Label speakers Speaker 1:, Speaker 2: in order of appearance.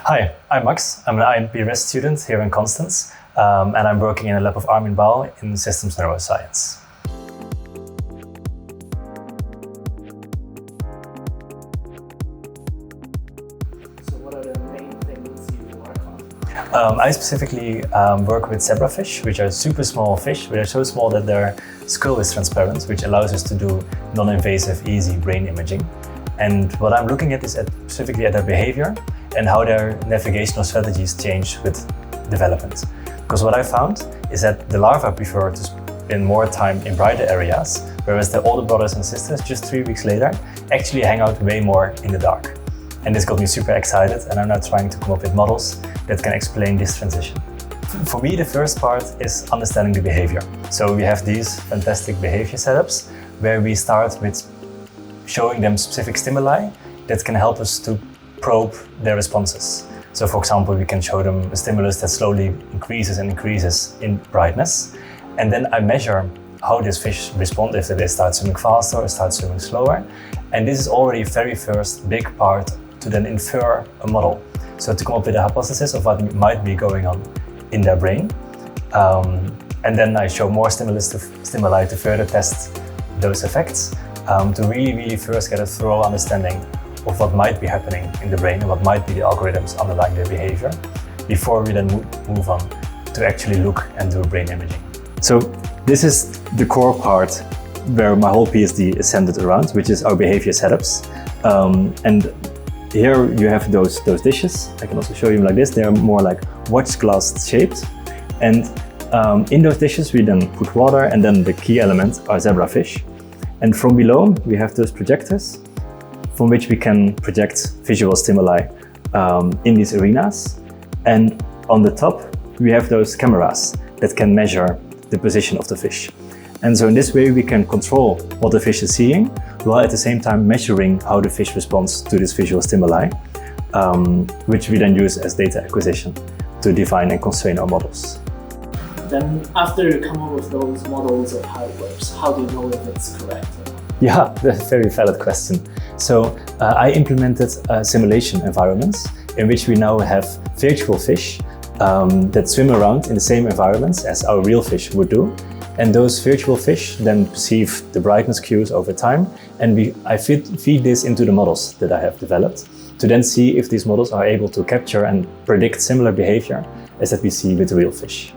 Speaker 1: Hi, I'm Max. I'm an IMPRS student here in Constance, and I'm working in a lab of Armin Baal in systems neuroscience.
Speaker 2: So what are the main things you work on?
Speaker 1: I specifically work with zebrafish, which are super small fish, but they're so small that their skull is transparent, which allows us to do non-invasive, easy brain imaging. And what I'm looking at is specifically at their behavior and how their navigational strategies change with development. Because what I found is that the larvae prefer to spend more time in brighter areas, whereas the older brothers and sisters, just 3 weeks later, actually hang out way more in the dark. And this got me super excited, and I'm now trying to come up with models that can explain this transition. For me, the first part is understanding the behavior. So we have these fantastic behavior setups where we start with showing them specific stimuli that can help us to probe their responses. So for example, we can show them a stimulus that slowly increases and increases in brightness. And then I measure how these fish respond, if they start swimming faster or start swimming slower. And this is already very first big part to then infer a model. So to come up with a hypothesis of what might be going on in their brain. And then I show more stimuli to further test those effects. To really first get a thorough understanding of what might be happening in the brain and what might be the algorithms underlying their behavior, before we then move on to actually look and do brain imaging. So this is the core part where my whole PhD is centered around, which is our behavior setups. And here you have those dishes. I can also show you like this. They are more like watch glass shaped. And in those dishes we then put water, and then the key element are zebrafish. And from below, we have those projectors from which we can project visual stimuli in these arenas. And on the top, we have those cameras that can measure the position of the fish. And so in this way, we can control what the fish is seeing, while at the same time measuring how the fish responds to this visual stimuli, which we then use as data acquisition to define and constrain our models.
Speaker 2: Then after you come up with those models of how it works, how do you know if it's correct or not?
Speaker 1: Yeah, that's a very valid question. So I implemented simulation environments in which we now have virtual fish that swim around in the same environments as our real fish would do. And those virtual fish then perceive the brightness cues over time. And I feed this into the models that I have developed to then see if these models are able to capture and predict similar behavior as that we see with real fish.